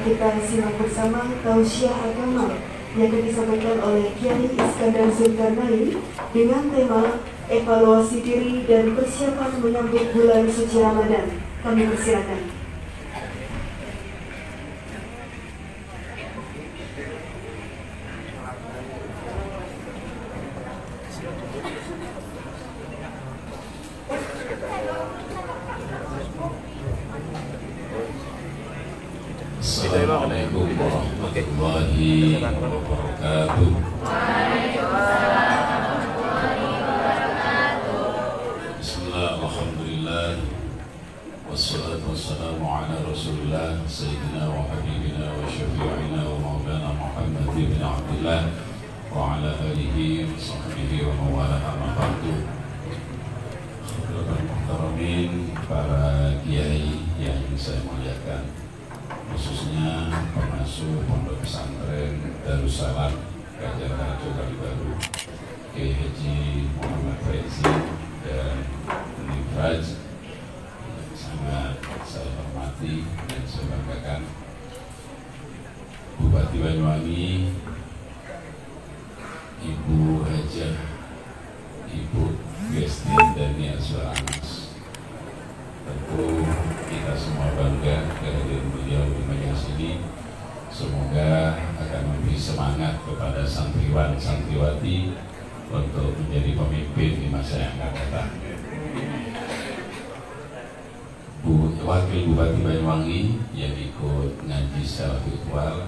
kita simak bersama tausiah agama yang akan disampaikan oleh Kiai Iskandar Zulkarnain dengan tema evaluasi diri dan persiapan menyambut bulan suci Ramadan. Kami persilakan. Assalamualaikum warahmatullahi wabarakatuh. Bismillah, alhamdulillah, wassalatu wassalamu ala rasulillah Sayyidina wa habibina wa syafi'ina wa maulana Muhammad bin Abdullah wa ala alihi wa sahbihi wa mawala amma ba'du. Khairal muhtaramin, para kiai yang saya muliakan, khususnya pengasuh Pondok Pesantren Darussalam Raja Kalibaru, Kiai Haji Muhammad Faizi dan Nifraj, sangat saya hormati dan saya banggakan, Bupati Banyuwangi, Ibu Hajah, Ibu Gestin Dani Azwaranas. Tentu kita semua bangga kehadiran beliau di majelis ini. Semoga akan memberi semangat kepada santriwan santriwati untuk menjadi pemimpin di masa yang akan datang. Wakil Bupati Banyuwangi yang ikut ngaji secara virtual,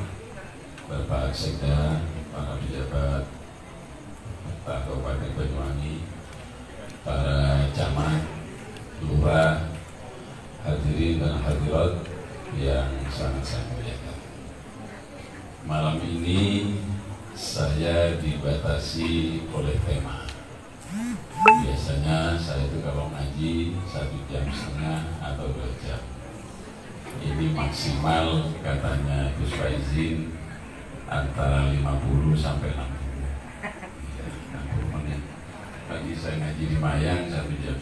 Bapak Sekda, para pejabat Kabupaten Banyuwangi, para camat, lurah, hadirin dan hadirat yang sangat saya muliakan. Malam ini saya dibatasi oleh tema. Biasanya saya itu kalau ngaji 1,5 jam atau 2 jam. Ini maksimal katanya Gus Faizin antara 50 sampai 60 menit. Tadi saya ngaji di Mayang 1,5 jam.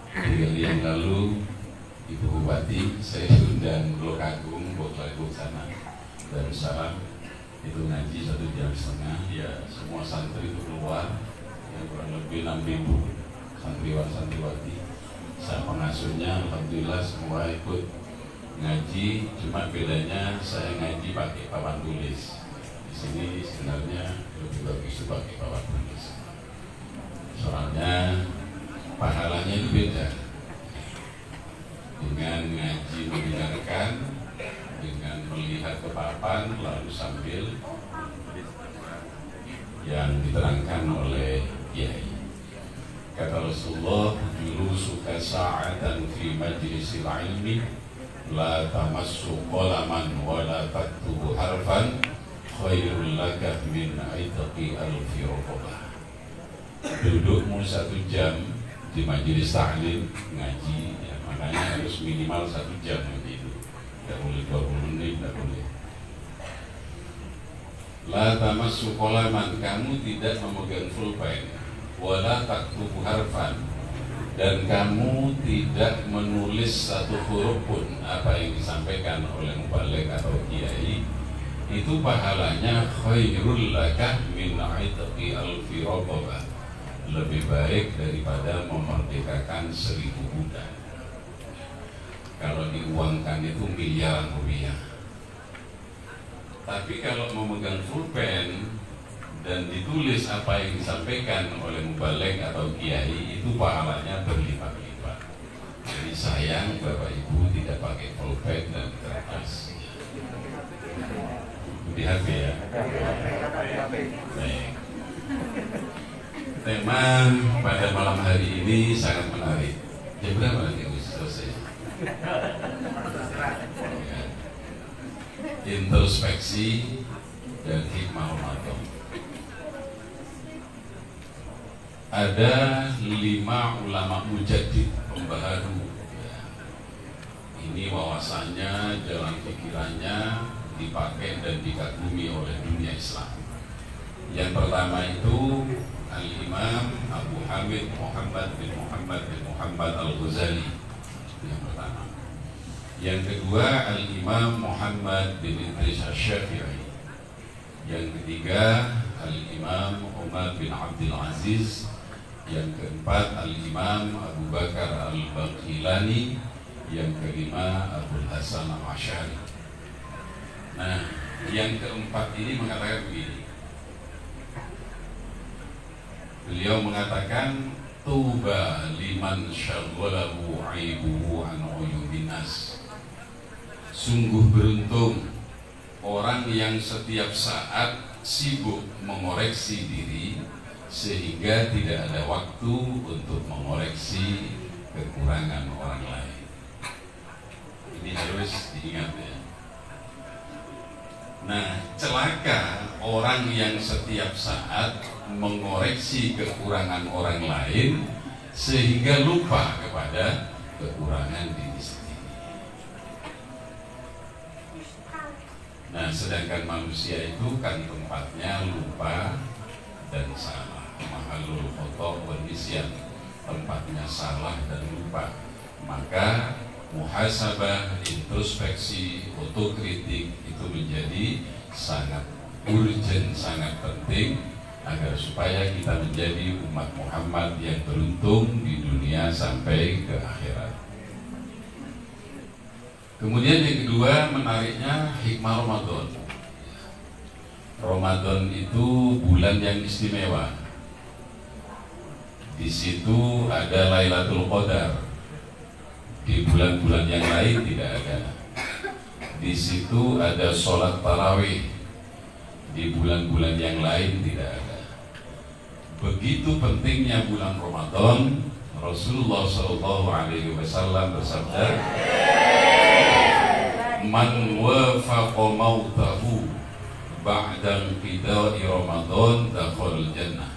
3 hari yang lalu Ibu Bupati saya undang Blok Agung, Blok sana Darussalam, itu ngaji 1,5 jam. Ya semua santri itu keluar, yang kurang lebih 6.000 santriwan santriwati. Saya pengasuhnya, alhamdulillah semua ikut ngaji. Cuma bedanya saya ngaji pakai papan tulis. Di sini sebenarnya lebih bagus pakai papan tulis. Soalnya pahalanya itu beda dengan ngaji mendengarkan, dengan melihat ke papan lalu sambil yang diterangkan oleh kiai. Kata Rasulullah, julusuka sa'atan fi majlisil ilmi la tamassu qalaman wa la taktubu harfan khairul laka min aitaqi alfi raqabah. Dudukmu 1 jam di majelis ta'lim ngaji, ya, makanya harus minimal 1 jam itu. Tidak boleh 20 menit, tidak boleh. La tamassu qalaman, kamu tidak memegang pulpen, wala taktubu harfan, dan kamu tidak menulis satu huruf pun apa yang disampaikan oleh mubaligh atau kiai. Itu pahalanya khairul laka min aitaqi alfi raqabah, lebih baik daripada memerdekakan 1.000 budak. Kalau diuangkan itu miliaran rupiah. Tapi kalau memegang pulpen dan ditulis apa yang disampaikan oleh mubaligh atau kiai, itu pahalanya berlipat-lipat. Jadi sayang Bapak Ibu tidak pakai pulpen dan kertas. Hati-hati ya. Baik. Tema pada malam hari ini sangat menarik. Jam berapa nanti selesai? Introspeksi dan hikmah Ramadan. Ada 5 ulama mujaddid, pembaharu. Ini wawasannya, jalan pikirannya dipakai dan dikagumi oleh dunia Islam. Yang pertama itu Al-Imam Abu Hamid Muhammad bin Muhammad Al-Ghazali, yang pertama. Yang kedua Al-Imam Al-Imam Muhammad bin Idris Asy-Syafi'i. Yang ketiga Al-Imam Umar bin Abdul Aziz. Yang keempat Al-Imam Abu Bakar Al-Baqilani. Yang kelima Abul Hasan Al-Asy'ari. Nah, yang keempat ini mengatakan begini. Beliau mengatakan, tuba liman syaghalahu aibuhu an uyubin nas. Sungguh beruntung orang yang setiap saat sibuk mengoreksi diri sehingga tidak ada waktu untuk mengoreksi kekurangan orang lain. Ini harus diingat ya. Nah, celaka orang yang setiap saat mengoreksi kekurangan orang lain sehingga lupa kepada kekurangan diri sendiri. Nah, sedangkan manusia itu kan tempatnya lupa dan salah. Mahalul khoto' wal nisyan, tempatnya salah dan lupa. Maka muhasabah, introspeksi, otokritik itu menjadi sangat urgent, sangat penting agar supaya kita menjadi umat Muhammad yang beruntung di dunia sampai ke akhirat. Kemudian yang kedua, menariknya hikmah Ramadan. Ramadan itu bulan yang istimewa. Di situ ada Lailatul Qadar. Di bulan-bulan yang lain tidak ada. Di situ ada sholat tarawih. Di bulan-bulan yang lain tidak ada. Begitu pentingnya bulan Ramadan, Rasulullah SAW bersabda, "Man wafaqa mautahu ba'da inqida'i Ramadan dakhalal jannah."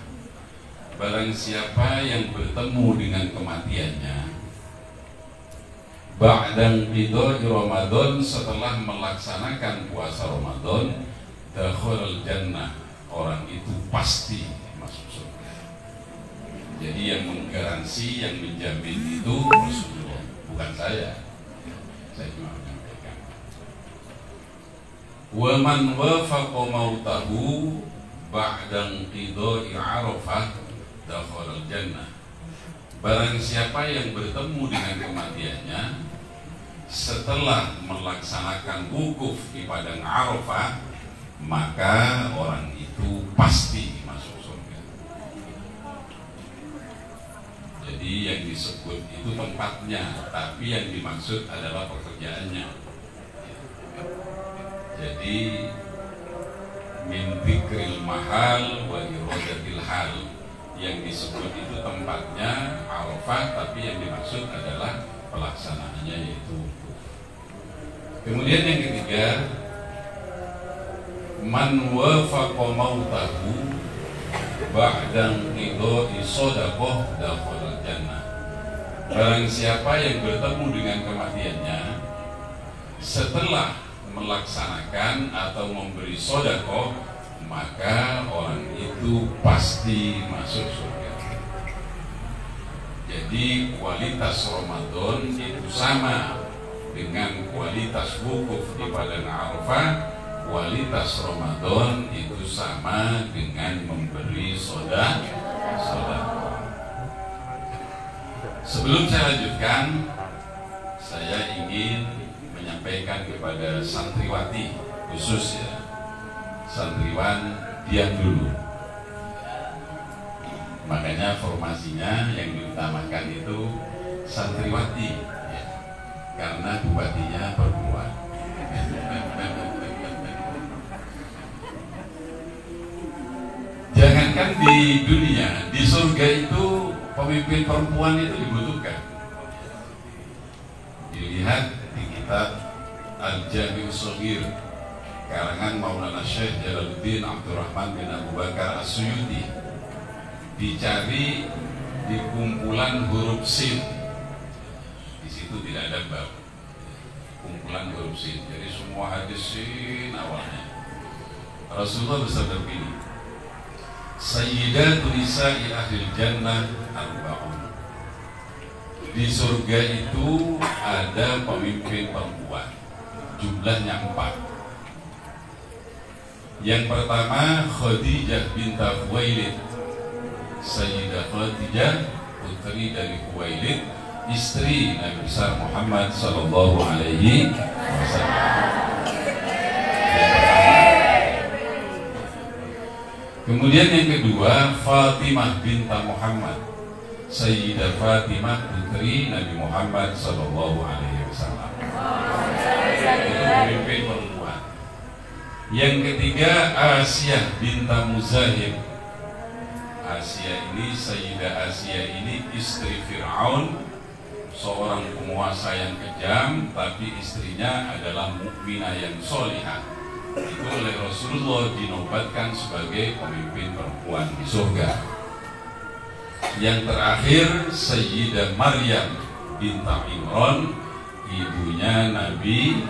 Barang siapa yang bertemu dengan kematiannya ba'da inqida'i Ramadan, setelah melaksanakan puasa Ramadan, dakhalal jannah, orang itu pasti masuk surga. Jadi yang menggaransi, yang menjamin itu Rasulullah, bukan saya. Saya cuma menyampaikan. Wa man wafaqa mautahu ba'da inqida'i Arafah dakhalal jannah. Barang siapa yang bertemu dengan kematiannya setelah melaksanakan wukuf di padang Arafah, maka orang itu pasti masuk surga. Jadi yang disebut itu tempatnya, tapi yang dimaksud adalah pekerjaannya. Jadi min dzikril mahal wa iradatil hal. Yang disebut itu tempatnya Arafah, tapi yang dimaksud adalah pelaksanaannya, yaitu wukuf. Kemudian yang ketiga, man wafaqa mautahu ba'da inqida'i shadaqah dakhalal jannah. Barang siapa yang bertemu dengan kematiannya setelah melaksanakan atau memberi sedekah, maka orang itu pasti masuk surga. Jadi kualitas Ramadan itu sama dengan kualitas wukuf di padang Arafah. Kualitas Ramadan itu sama dengan memberi sedekah. Sebelum saya lanjutkan, saya ingin menyampaikan kepada santriwati, khusus ya, santriwan diam dulu. Makanya formasinya yang diutamakan itu santriwati ya, karena bupatinya perempuan. Jangankan di dunia, di surga itu pemimpin perempuan itu dibutuhkan. Dilihat di kitab Al-Jami' Shaghir karangan Maulana Syekh Jalaluddin Abdurrahman bin Abu Bakar As-Suyuti, dicari di kumpulan huruf sin. Di situ tidak ada bab, kumpulan huruf sin. Jadi semua hadis sin awalnya. Rasulullah bersabda begini, Sayyidatu nisa'i ahlil jannah arba'un. Di surga itu ada pemimpin perempuan. jumlahnya 4. Yang pertama Khadijah binta Khuwailid, Sayyidah Khadijah putri dari Khuwailid, istri Nabi besar Muhammad sallallahu alaihi wasallam. Kemudian yang kedua Fatimah binta Muhammad, Sayyidah Fatimah putri Nabi Muhammad sallallahu alaihi wasallam. Itu pemimpin perempuan. Yang ketiga Asiyah binta Muzahim. Asia ini, Sayyidah Asia ini istri Fir'aun, seorang penguasa yang kejam, tapi istrinya adalah mukminah yang solihah. Itu oleh Rasulullah dinobatkan sebagai pemimpin perempuan di surga. Yang terakhir Sayyidah Maryam binta Imran, ibunya Nabi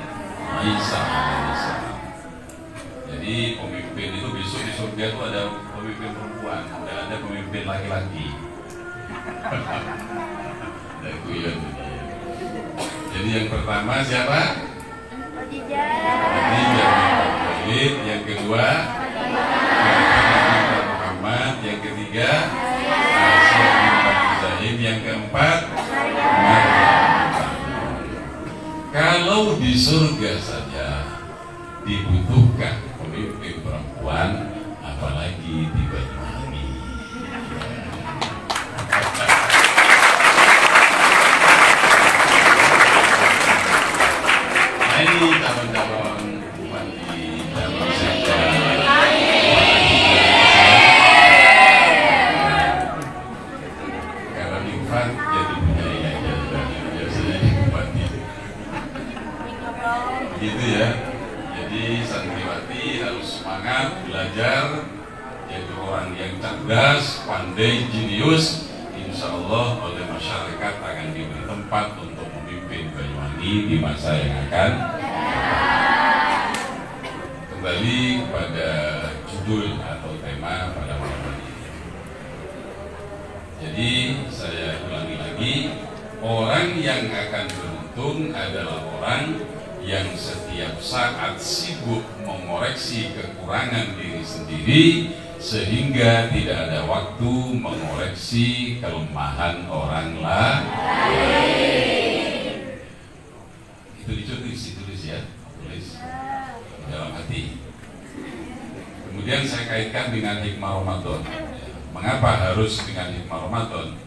Isa alaihissalam. Jadi pemimpin itu besok di surga itu ada pemimpin perempuan, tidak ada pemimpin laki-laki. Jadi yang pertama siapa? Yang kedua Muhammad, yang ketiga Zahim, yang keempat kalau di surga saja dibutuhkan pemimpin perempuan, apalagi di Banyuwangi. Nah ini calon-calon bupati, calon sekda. Kalau di Bupati jadi budaya aja, biasanya di bupati. Gitu ya. Jadi santriwati harus semangat belajar, jadi orang yang cerdas, pandai, jenius. Insya Allah oleh masyarakat akan diberi tempat untuk memimpin Banyuwangi di masa yang akan datang. Kembali kepada judul atau tema pada malam ini. Jadi saya ulangi lagi, orang yang akan beruntung adalah orang yang setiap saat sibuk mengoreksi kekurangan diri sendiri sehingga tidak ada waktu mengoreksi kelemahan orang lain. Itu ditulis ya, tulis di dalam hati. Kemudian saya kaitkan dengan hikmah Ramadan. Mengapa harus dengan hikmah Ramadan?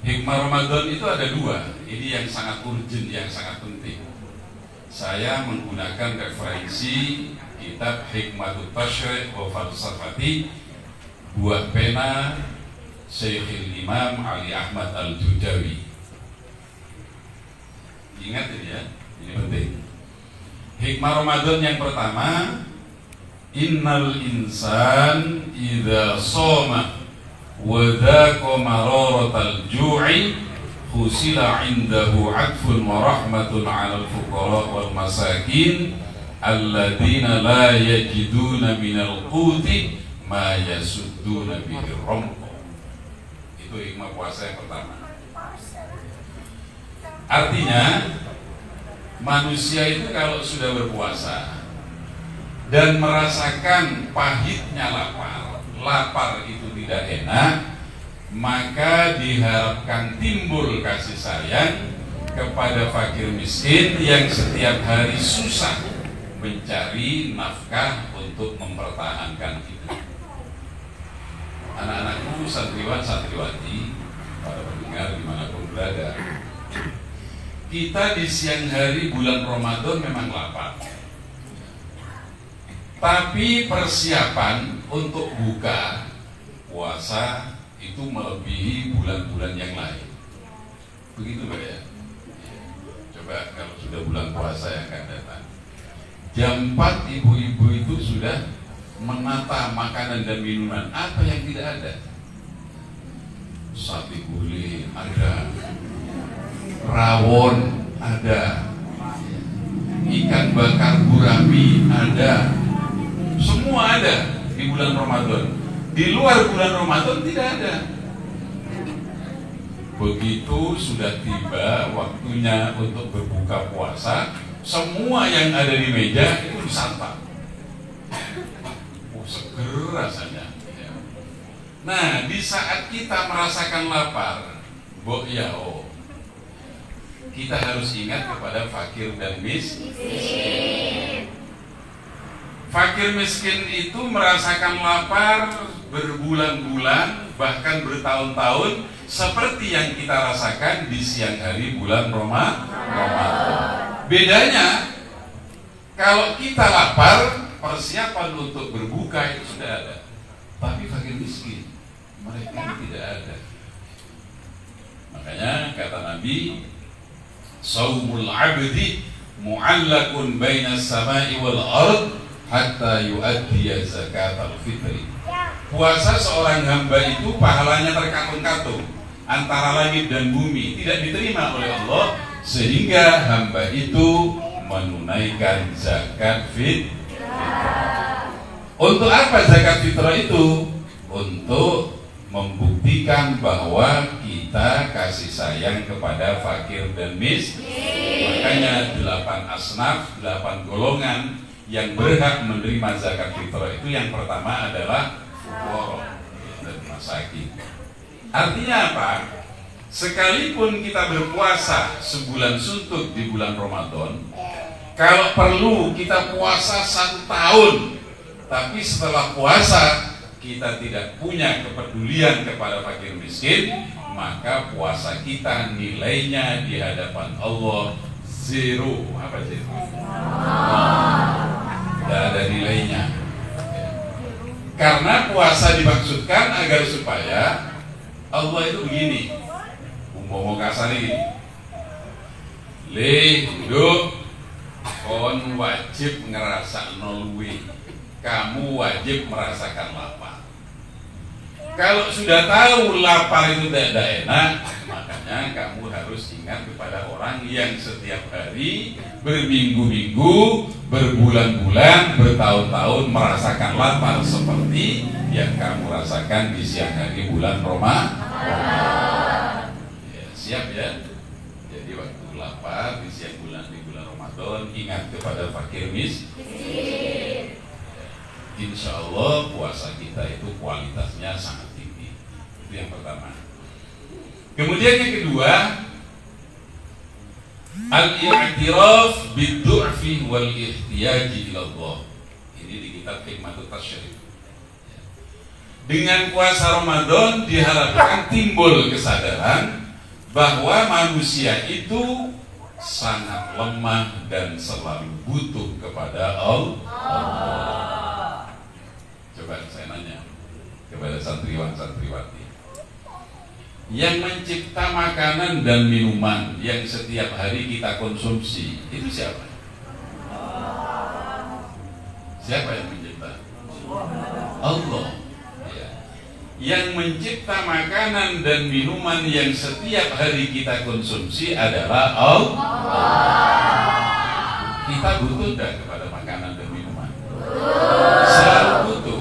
Hikmah Ramadan itu ada dua. Ini yang sangat urgent, yang sangat penting. Saya menggunakan referensi kitab Hikmatut Tasyri' wa Falsafati, buah pena Syekhul Imam Ali Ahmad Al-Judawi. Ingat ini ya, ini penting. Hikmah Ramadan yang pertama, innal insan idza shoma wa dhaqa mararatal ju'i khusila indahu atfun wa rahmatun 'alal fuqara wal masakin alladzina la yajiduna minal quti ma yasudduna bihi ramqa. Itu hikmah puasa yang pertama. Artinya manusia itu kalau sudah berpuasa dan merasakan pahitnya lapar itu tidak enak, maka diharapkan timbul kasih sayang kepada fakir miskin yang setiap hari susah mencari nafkah untuk mempertahankan hidup. Anak-anakku, santriwan, santriwati, para pendengar dimanapun berada, kita di siang hari bulan Ramadan memang lapar, tapi persiapan untuk buka puasa itu melebihi bulan-bulan yang lain. Begitu Pak ya? Coba kalau sudah bulan puasa yang akan datang, jam 4 ibu-ibu itu sudah menata makanan dan minuman. Apa yang tidak ada? Sate gulai ada, rawon ada, ikan bakar gurami ada, semua ada di bulan Ramadan. Di luar bulan Ramadan tidak ada. Begitu sudah tiba waktunya untuk berbuka puasa, semua yang ada di meja itu disantap. Seger rasanya. Nah, di saat kita merasakan lapar, kita harus ingat kepada fakir dan miskin. Fakir miskin itu merasakan lapar berbulan-bulan, bahkan bertahun-tahun, seperti yang kita rasakan di siang hari bulan Ramadan. Bedanya, kalau kita lapar, persiapan untuk berbuka itu sudah ada. Tapi fakir miskin, mereka tidak ada. Makanya kata Nabi, saumul abdi mu'allakun baina samai wal ard hatta yu'addiya zakatal fitri. Puasa seorang hamba itu pahalanya terkatung-katung antara langit dan bumi, tidak diterima oleh Allah sehingga hamba itu menunaikan zakat fitrah. Untuk apa zakat fitrah itu? Untuk membuktikan bahwa kita kasih sayang kepada fakir dan miskin. Makanya 8 asnaf, 8 golongan yang berhak menerima zakat fitrah itu yang pertama adalah fuqara dan masakin. Artinya apa? Sekalipun kita berpuasa sebulan suntuk di bulan Ramadan, kalau perlu kita puasa 1 tahun, tapi setelah puasa kita tidak punya kepedulian kepada fakir miskin, maka puasa kita nilainya di hadapan Allah zero. Apa zero? Tidak ada nilainya. Karena puasa dimaksudkan agar supaya Allah itu begini, mau kasar ini, duduk, kon wajib ngerasa nolwe, kamu wajib merasakan lapar. Kalau sudah tahu lapar itu tidak enak, makanya kamu harus ingat kepada orang yang setiap hari, berminggu-minggu, berbulan-bulan, bertahun-tahun merasakan lapar seperti yang kamu rasakan di siang hari bulan Ramadan. Ya, siap ya? Jadi waktu lapar di siang bulan di bulan Ramadan, ingat kepada fakir miskin. Insya Allah puasa kita itu kualitasnya sangat tinggi. Itu yang pertama. Kemudian yang kedua, al-i'tiraf bid-du'fi wal ihtiyaji ila Allah. Ini di kitab Hikmatut Tasyarif. Dengan puasa Ramadan diharapkan timbul kesadaran bahwa manusia itu sangat lemah dan selalu butuh kepada Allah. Coba saya nanya kepada santriwan-santriwati, yang mencipta makanan dan minuman yang setiap hari kita konsumsi itu siapa? Siapa yang mencipta? Allah. Ya. Yang mencipta makanan dan minuman yang setiap hari kita konsumsi adalah Allah. Kita butuh tidak kepada makanan dan minuman? Selalu butuh.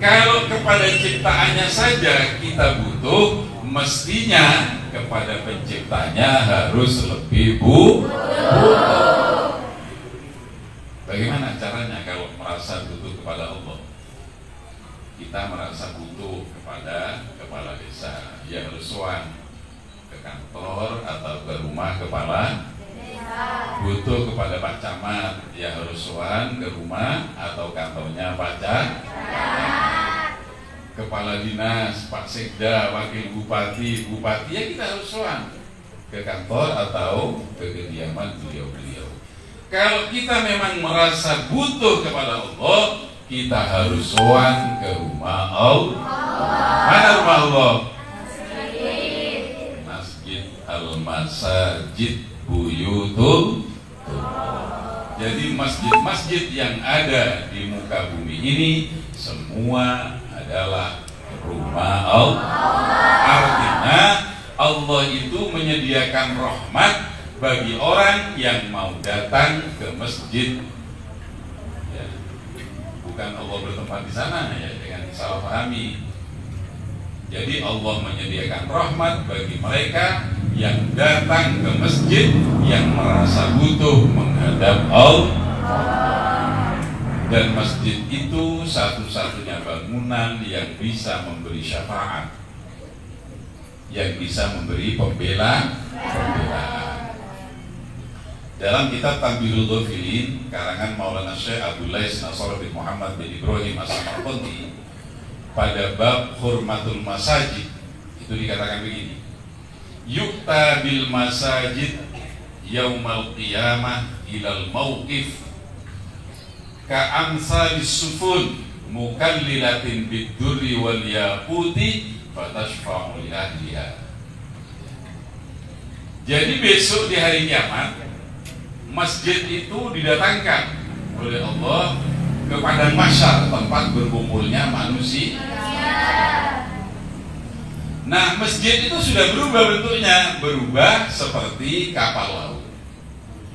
Kalau kepada ciptaannya saja kita butuh, mestinya kepada penciptanya harus lebih butuh. Bagaimana caranya kalau merasa butuh kepada Allah? Kita merasa butuh kepada kepala desa, ya harus sowan ke kantor atau ke rumah kepala desa. Butuh kepada Pak Camat, ya harus sowan ke rumah atau kantornya Pak Camat. Kepala dinas, Pak Sekda, Wakil Bupati, ya kita harus sowan ke kantor atau ke kediaman beliau-beliau. Kalau kita memang merasa butuh kepada Allah, kita harus sowan ke rumah Allah. Mana rumah Allah? Masjid al-masajid buyutul. Jadi masjid-masjid yang ada di muka bumi ini semua adalah rumah Allah. Artinya Allah itu menyediakan rahmat bagi orang yang mau datang ke masjid. Ya. Bukan Allah bertempat di sana ya, dengan salah pahami. Jadi Allah menyediakan rahmat bagi mereka yang datang ke masjid yang merasa butuh menghadap Allah. Dan masjid itu satu-satunya bangunan yang bisa memberi syafaat, yang bisa memberi pembelaan. Dalam kitab Tanbihul Ghafilin karangan Maulana Syekh Abdul Lais Nasr bin Muhammad bin Ibrahim As-Samarqandi, pada bab hurmatul masajid itu dikatakan begini: yukta bil masajid yaumal qiyamah ilal mauqif ka'amsalis sufun mukallilatin bid-durri wal yaquti fatashfa'u li ahliha. Jadi besok di hari kiamat masjid itu didatangkan oleh Allah ke padang mahsyar, tempat berkumpulnya manusia. Nah, masjid itu sudah berubah bentuknya, berubah seperti kapal laut.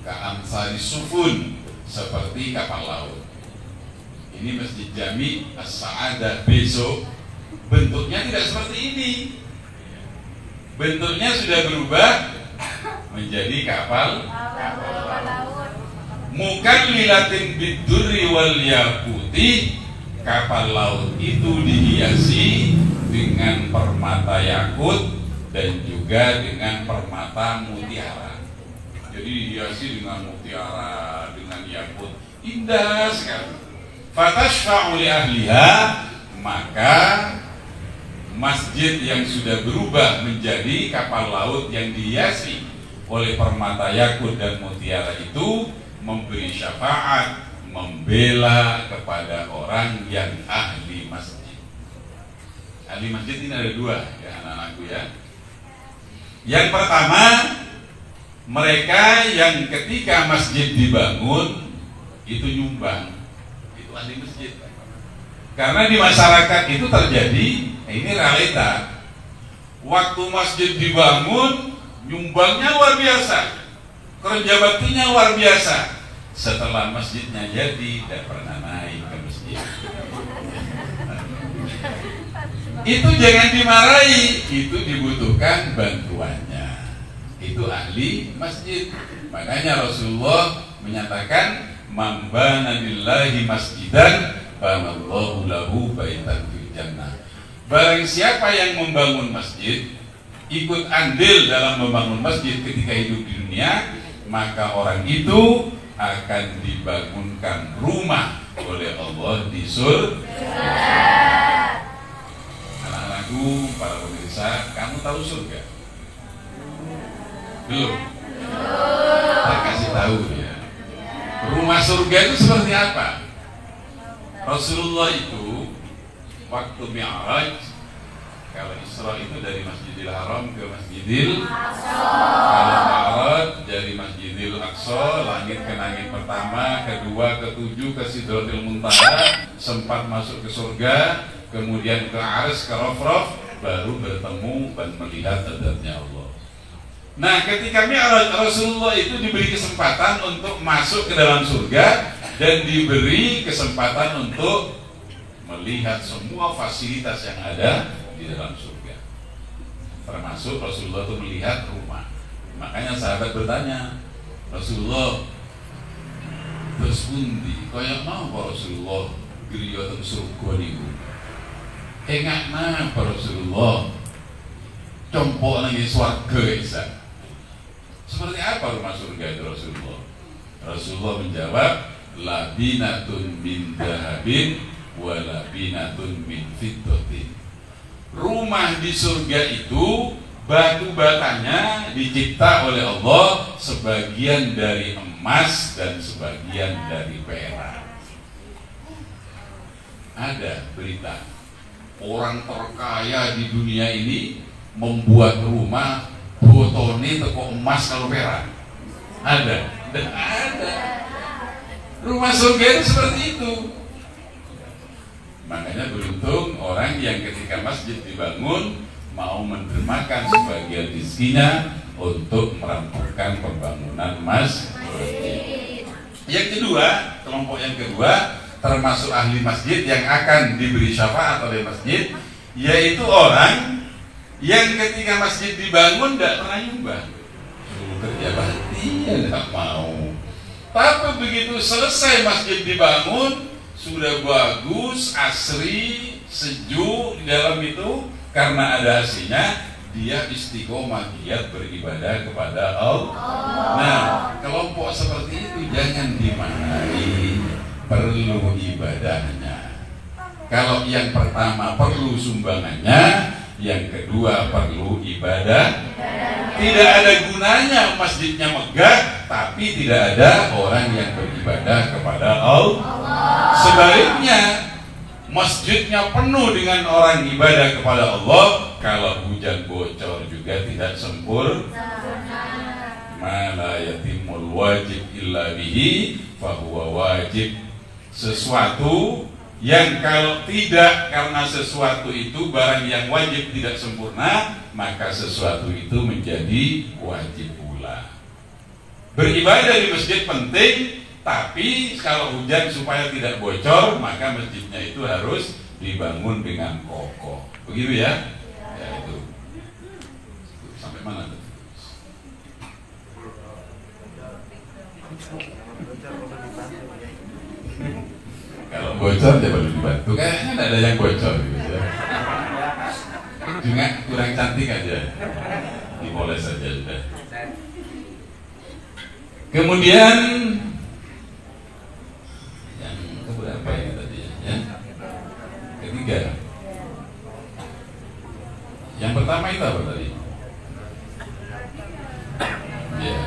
Ka'amsalis sufun, seperti kapal laut. Ini Masjid Jami As-Sa'adah besok bentuknya tidak seperti ini. Bentuknya sudah berubah menjadi kapal laut. Mukallilatin bid-durri wal yaquti, kapal laut itu dihiasi dengan permata yakut dan juga dengan permata mutiara. Jadi dihiasi dengan mutiara, dengan yakut, indah sekali. Fatashfa'u li ahliha, maka masjid yang sudah berubah menjadi kapal laut yang dihiasi oleh permata yakut dan mutiara itu memberi syafaat, membela kepada orang yang ahli masjid. Ahli masjid ini ada dua, ya anak-anakku ya. Yang pertama, mereka yang ketika masjid dibangun itu nyumbang, itu ahli masjid. Karena di masyarakat itu terjadi, ini realita. Waktu masjid dibangun, nyumbangnya luar biasa, kerja baktinya luar biasa. Setelah masjidnya jadi, tidak pernah naik ke masjid. Itu jangan dimarahi, itu dibutuhkan bantuannya. Itu ahli masjid. Makanya Rasulullah menyatakan, man bana lillahi masjidan banallahu lahu baitan fil jannah. Barang siapa yang membangun masjid, ikut andil dalam membangun masjid ketika hidup di dunia, maka orang itu akan dibangunkan rumah oleh Allah di surga. Anak-anakku, para pemirsa, kamu tahu surga? Belum? Saya kasih tahu ya. Rumah surga itu seperti apa? Rasulullah itu waktu Mi'raj, kalau Isra itu dari Masjidil Haram ke Masjidil Aqsa. Kalau Mi'raj dari Masjidil Aqsa, langit ke langit pertama, kedua, ketujuh ke Sidratil Muntaha, sempat masuk ke surga, kemudian ke Arsy, ke Rafraf, baru bertemu dan melihat hadatnya Allah. Nah, ketika Mi'raj, Rasulullah itu diberi kesempatan untuk masuk ke dalam surga dan diberi kesempatan untuk melihat semua fasilitas yang ada di dalam surga. Termasuk Rasulullah itu melihat rumah. Makanya sahabat bertanya, Rasulullah, terus pundi kaya mau Pak Rasulullah griya teng surga niku? Engak napa Rasulullah? Compok nang swarga isa. Seperti apa rumah surga itu Rasulullah? Rasulullah menjawab, labinatun min dahabin wa labinatun min fiddatin. Rumah di surga itu batu batanya dicipta oleh Allah, sebagian dari emas dan sebagian dari perak. Ada berita orang terkaya di dunia ini membuat rumah botone teko emas kalau perak. Ada, dan ada. Rumah surga itu seperti itu. Makanya beruntung orang yang ketika masjid dibangun mau mendermakan sebagian rezekinya untuk merampungkan pembangunan masjid. Yang kedua, kelompok yang kedua termasuk ahli masjid yang akan diberi syafaat oleh masjid, yaitu orang Yang ketika masjid dibangun tidak pernah nyumbang, suruh kerja bakti ya nggak mau. Tapi begitu selesai masjid dibangun, sudah bagus, asri, sejuk di dalam itu, karena ada AC-nya, dia istiqomah giat beribadah kepada Allah. Nah, kelompok seperti itu jangan dimarahi, perlu ibadahnya. Kalau yang pertama perlu sumbangannya, yang kedua perlu ibadah. Tidak ada gunanya masjidnya megah, tapi tidak ada orang yang beribadah kepada Allah. Sebaliknya, masjidnya penuh dengan orang ibadah kepada Allah, kalau hujan bocor juga tidak sempurna. Ma la yatimul wajib illa bihi fahuwa wajib. Sesuatu yang kalau tidak karena sesuatu itu barang yang wajib tidak sempurna, maka sesuatu itu menjadi wajib pula. Beribadah di masjid penting, tapi kalau hujan supaya tidak bocor, maka masjidnya itu harus dibangun dengan kokoh. Begitu ya? Ya itu. Sampai mana tuh? Kalau bocor dia perlu dibantu. Kayaknya tidak ada yang bocor gitu ya. Cuma kurang cantik aja. Dipoles saja sudah. Kemudian yang keberapa ini tadi ya? Ketiga. Yang pertama itu apa tadi? Ya.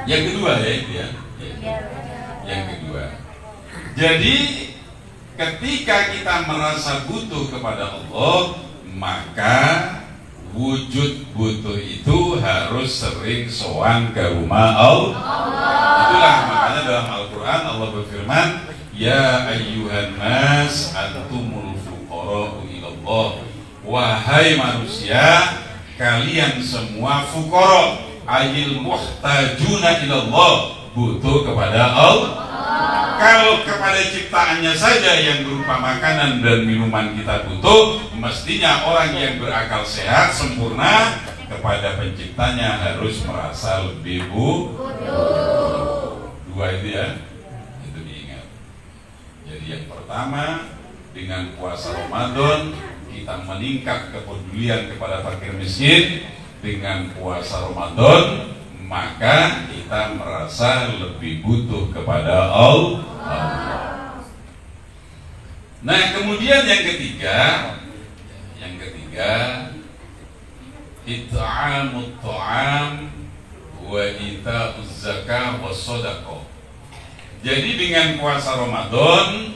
Yang kedua ya itu ya. Yang kedua. Jadi ketika kita merasa butuh kepada Allah, maka wujud butuh itu harus sering sowan ke rumah Allah. Itulah makanya dalam Al-Quran Allah berfirman, Ya ayyuhan nas antumul fuqara'u ilallah. Wahai manusia, kalian semua fuqara, ayil muhtajuna ilallah, butuh kepada Allah. Kalau kepada ciptaannya saja yang berupa makanan dan minuman kita butuh, mestinya orang yang berakal sehat sempurna kepada penciptanya harus merasa lebih butuh. Dua itu ya, itu diingat. Jadi yang pertama, dengan puasa Ramadan kita meningkat kepedulian kepada fakir miskin. Dengan puasa Ramadan maka kita merasa lebih butuh kepada Allah. Nah, kemudian yang ketiga, it'amut ta'am wa ita'uz zakah wa shadaqah. Jadi dengan puasa Ramadan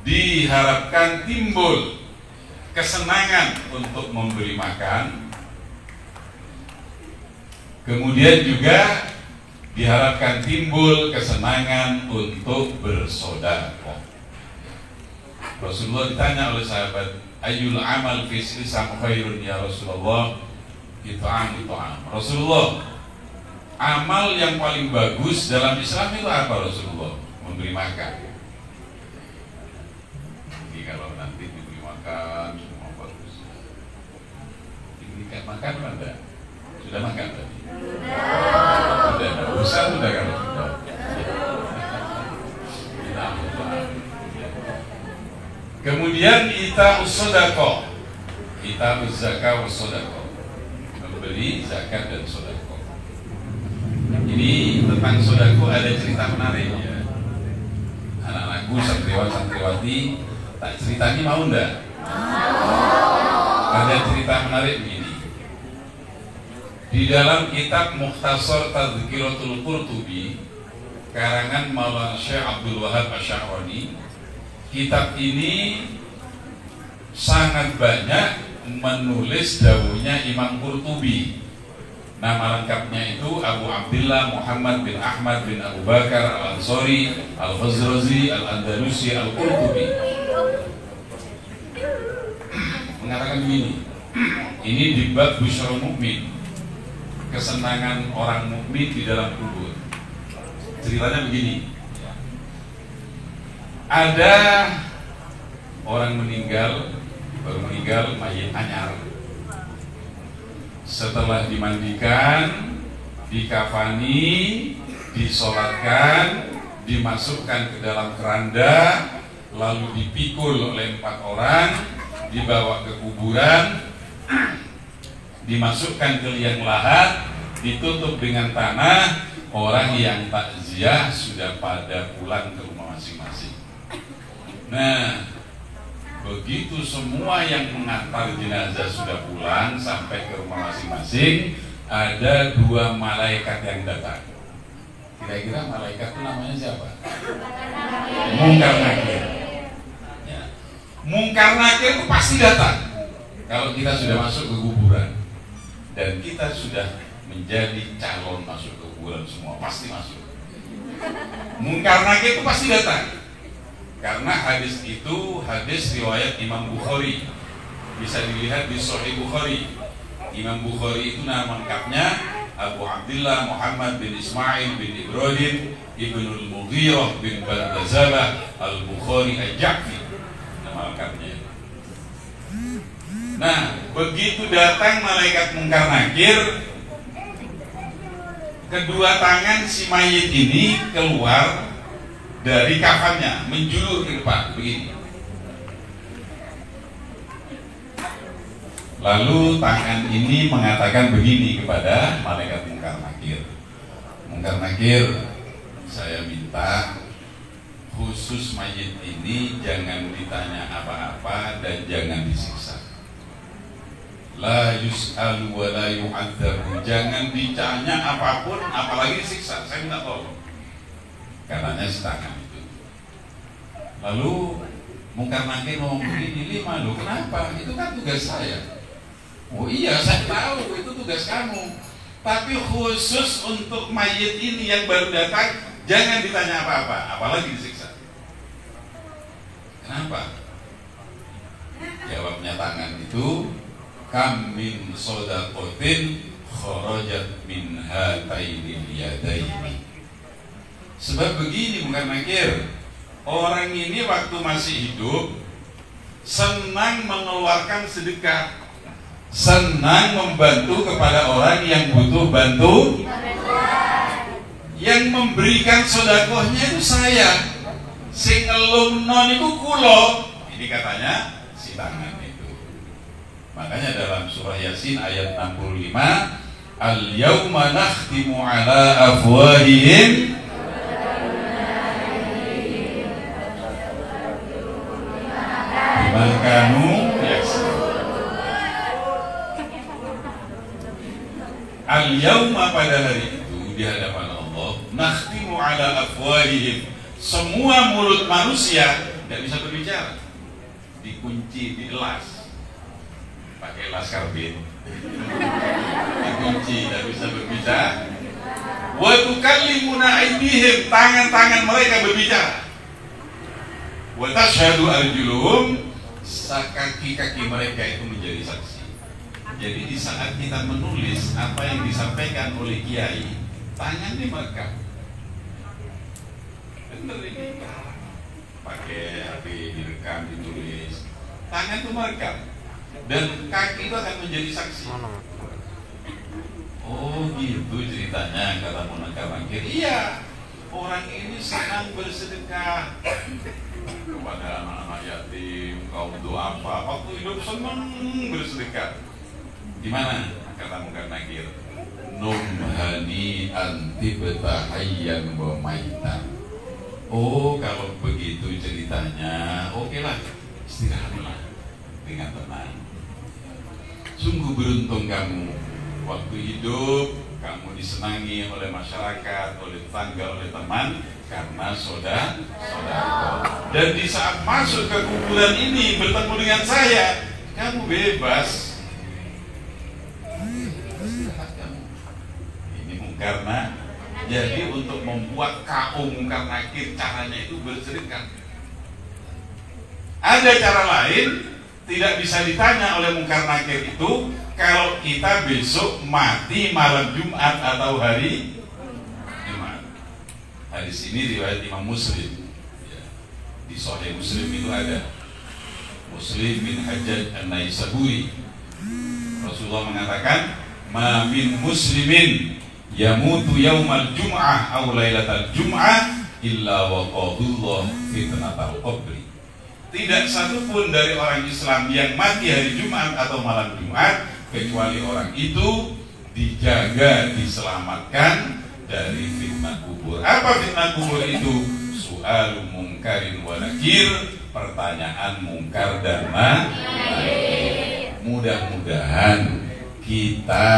diharapkan timbul kesenangan untuk memberi makan. Kemudian juga diharapkan timbul kesenangan untuk bersedekah. Rasulullah ditanya oleh sahabat, Ayyul amal fi Islam khairun ya Rasulullah? It'am. Rasulullah, amal yang paling bagus dalam Islam itu apa Rasulullah? Memberi makan. Jadi kalau nanti diberi makan semua bagus. Diberikan makan mana? Sudah makan tadi? Sudah, besar sudah kalau sudah. Kemudian ita'uz shadaqah, ita'uz zakah wa shadaqah, memberi zakat dan shadaqah. Ini tentang shadaqah ada cerita menarik ya. Anak-anakku santriwan-santriwati tak ceritanya mau enggak? Ada cerita menarik begini. Di dalam kitab Mukhtasar Tadhkiratul Qurtubi karangan Maulana Syekh Abdul Wahab Asy'arani, kitab ini sangat banyak menulis dawuhnya Imam Qurtubi. Nama lengkapnya itu Abu Abdillah Muhammad bin Ahmad bin Abu Bakar Al-Ansari Al-Khazrazi Al-Andalusi Al-Qurtubi. Mengatakan begini, ini di bab Busyrul Mukmin, kesenangan orang mukmin di dalam kubur. Ceritanya begini, ada orang meninggal, baru meninggal, mayit anyar, setelah dimandikan, dikafani, disolatkan, dimasukkan ke dalam keranda, lalu dipikul oleh 4 orang, dibawa ke kuburan, dimasukkan ke liang lahat, ditutup dengan tanah. Orang yang takziah sudah pada pulang ke rumah masing-masing. Nah, begitu semua yang mengantar jenazah sudah pulang sampai ke rumah masing-masing, ada 2 malaikat yang datang. Kira-kira malaikat itu namanya siapa? Mungkar Nakir. Ya. Mungkar Nakir itu pasti datang kalau kita sudah masuk ke kuburan dan kita sudah menjadi calon masuk ke kuburan, semua pasti masuk. Mungkar Nakir itu pasti datang. Karena hadis itu hadis riwayat Imam Bukhari, bisa dilihat di Sahih Bukhari. Imam Bukhari itu nama lengkapnya Abu Abdullah Muhammad bin Ismail bin Ibrahim Ibnul Mughirah bin Bardazabah Al-Bukhari Al-Ja'fi, nama lengkapnya. Nah, begitu datang malaikat Mungkar Nakir, kedua tangan si mayit ini keluar dari kafannya, menjulur ke depan begini. Lalu tangan ini mengatakan begini kepada malaikat Mungkar Nakir. Mungkar Nakir, saya minta khusus mayit ini jangan ditanya apa-apa dan jangan disiksa. La yus'alu wa la yu'adzabu, jangan ditanya apapun apalagi disiksa. Saya minta tolong. Katanya setangan itu. Lalu Mungkar Nakir ngomong begini, "Lima loh, kenapa? Itu kan tugas saya." "Oh iya, saya tahu itu tugas kamu. Tapi khusus untuk mayit ini yang baru datang, jangan ditanya apa-apa, apalagi disiksa." Kenapa? Jawabnya tangan itu, "Kam min shadaqatin kharajat min hatainil yadaini." Sebab begini Mungkar Nakir, orang ini waktu masih hidup senang mengeluarkan sedekah, senang membantu kepada orang yang butuh bantu. Yang memberikan sedekahnya itu saya, sing ngelumnon itu kulo. Ini katanya si tangan itu. Makanya dalam surah Yasin ayat 65, "Al-yauma nakhtimu ala afwahihim Makanu al-yauma, pada hari itu di hadapan Allah, nakhtimu ala afwahihim, semua mulut manusia tidak bisa berbicara, dikunci, dielas pakai elas karbit, dikunci, tidak bisa berbicara. Wa tukallimuna aydihim, tangan-tangan mereka berbicara. Wa tashhadu arjuluhum, kaki-kaki mereka itu menjadi saksi. Jadi di saat kita menulis apa yang disampaikan oleh kiai, tangan merekam. Bener ini, pakai HP direkam, ditulis, tangan itu merekam dan kaki itu akan menjadi saksi. Oh gitu ceritanya, kata Mungkar Nakir. Iya, orang ini senang bersedekah kepada anak-anak yatim, kaum duafa, waktu hidup senang bersedekah. Gimana? Kata Mungkar Nakir, "Numhani anti betahayyan wa maitan." Oh, kalau begitu ceritanya, oke lah, istirahatlah dengan tenang. Sungguh beruntung kamu, waktu hidup kamu disenangi oleh masyarakat, oleh tetangga, oleh teman, karena saudara. Dan di saat masuk ke kuburan ini bertemu dengan saya, kamu bebas. Ini Mungkar Nakir. Jadi untuk membuat kaum Mungkar Nakir, caranya itu bersedekah. Ada cara lain, tidak bisa ditanya oleh Mungkar Nakir itu. Kalau kita besok mati malam Jumat atau hari Jumat, hadis ini riwayat Imam Muslim. Di Sahih Muslim itu ada Muslim bin Hajjaj An-Naisaburi. Rasulullah mengatakan, ma min muslimin yamutu yaumal jum'ah aw lailatal jum'ah illa waqadullah fitnatal qabri. Tidak satupun dari orang Islam yang mati hari Jumat atau malam Jumat kecuali orang itu dijaga, diselamatkan dari fitnah kubur. Apa fitnah kubur itu? Su'al mungkarin wa nakir, pertanyaan mungkar dan nakir. Mudah-mudahan kita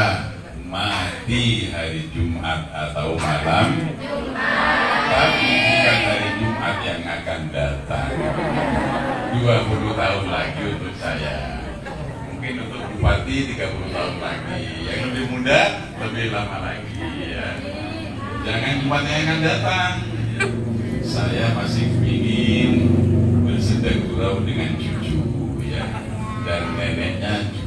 mati hari Jumat atau malam Jumat, tapi bukan hari Jumat yang akan datang. 20 tahun lagi untuk saya, mungkin untuk bupati 30 tahun lagi, yang lebih muda lebih lama lagi ya. Jangan Jumat yang akan datang. Saya masih ingin bersedekah dengan cucu ya, dan neneknya cucu.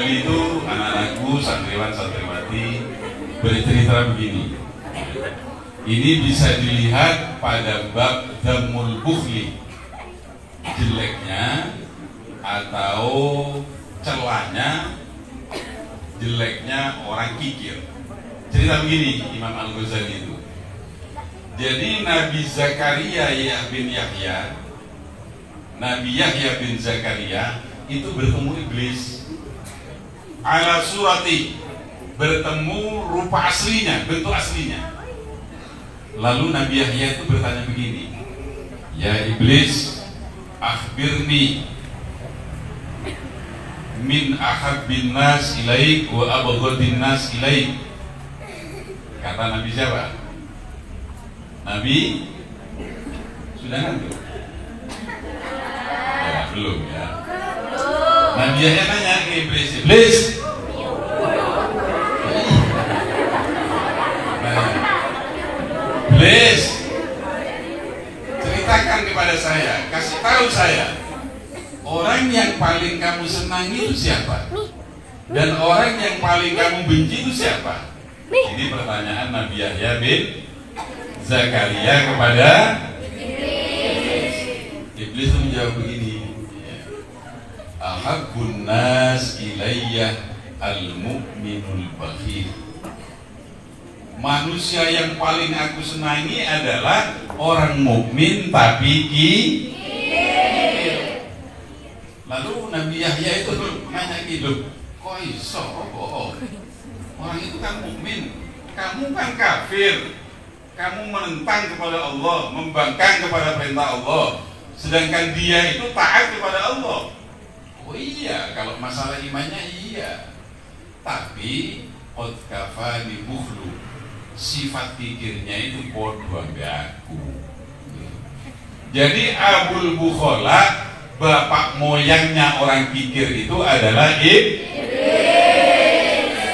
Itu anak-anakku, santriwan-santriwati bercerita begini. Ini bisa dilihat pada bab Dhammul Bukhli, jeleknya atau celahnya, jeleknya orang kikir. Cerita begini Imam Al-Ghazali itu. Jadi Nabi Zakaria bin Yahya, Nabi Yahya bin Zakaria itu bertemu iblis ala surati, bertemu rupa aslinya, bentuk aslinya. Lalu Nabi Yahya itu bertanya begini, ya iblis, akhbirni min ahabbin nas ilaik wa abghadin nas ilaik. Kata Nabi siapa? Nabi sudah ngantuk? Ya, belum ya. Nabi Yahya nanya ke iblis, iblis, iblis, ceritakan kepada saya, kasih tahu saya, orang yang paling kamu senangi itu siapa? Dan orang yang paling kamu benci itu siapa? Ini pertanyaan Nabi Yahya bin Zakaria kepada iblis. Iblis itu menjawab begini, ahabbun nas ilayya al-mu'minul bakhil. Manusia yang paling aku senangi adalah orang mukmin tapi kikir. Lalu Nabi Yahya itu nanya gitu, kok iso? Orang itu kan mukmin, kamu kan kafir, kamu menentang kepada Allah, membangkang kepada perintah Allah, sedangkan dia itu taat kepada Allah. Oh iya, kalau masalah imannya iya. Tapi qad kafani bukhlu, sifat pikirnya itu bodoh aku. Jadi Abul Bukhala, bapak moyangnya orang pikir itu adalah iblis.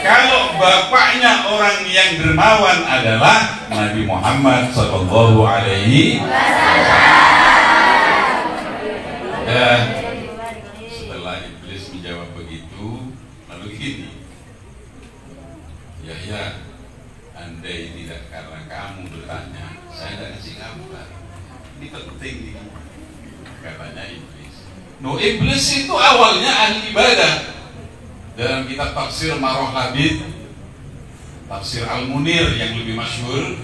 Kalau bapaknya orang yang dermawan adalah Nabi Muhammad sallallahu alaihi wasallam. Dan setelah iblis menjawab begitu, lalu gini, Yahya, andai tidak karena kamu bertanya, saya tidak kasih kamu kan. Ini penting ini, katanya iblis. No, iblis itu awalnya ahli ibadah. Dalam kitab tafsir Maroh Labid, tafsir Al-Munir yang lebih masyhur,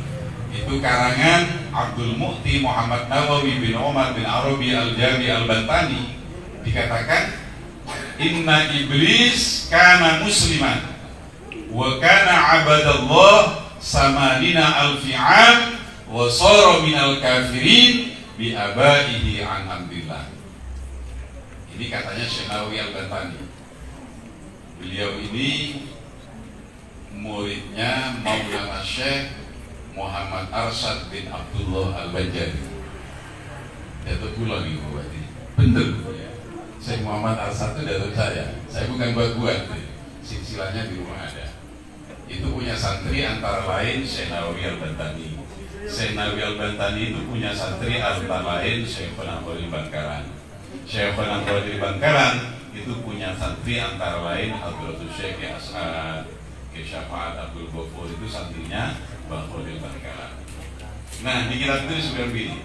itu karangan Abdul Mu'ti Muhammad Nawawi bin Umar bin Arabi Al-Jami Al-Bantani, dikatakan inna iblis kana musliman wa kana abadallah samanina alfi'an wa sara minal kafirin bi abaihi an amrillah. Ini katanya Syekh Nawawi Al-Bantani. Beliau ini muridnya Maulana Syekh Muhammad Arsyad bin Abdullah Al-Banjari. Datuk kula nih berarti. Bener ya. Syekh Muhammad Arsyad itu datuk saya bukan buat-buat. Silsilahnya di rumah ada. Itu punya santri antara lain Syekh Nawawi Al-Bantani. Syekh Nawawi Al-Bantani itu punya santri antara lain Syekh Penangkori Bangkalan. Syekh Penangkori Bangkalan itu punya santri antara lain Hadratus Syekh As'ad, Syafaat Abdul Ghafur, itu santrinya Bang Khalil Bangkalan. Nah, di kitab itu disebutkan begini,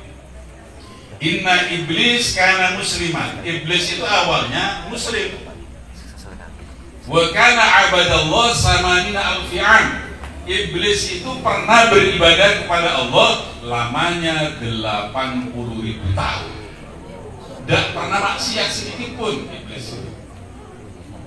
inna iblis kana musliman. Iblis itu awalnya muslim. Wa kana abadallah samanina alfi'an. Iblis itu pernah beribadah kepada Allah lamanya 80.000 tahun. Tidak pernah maksiat sedikit pun iblis itu.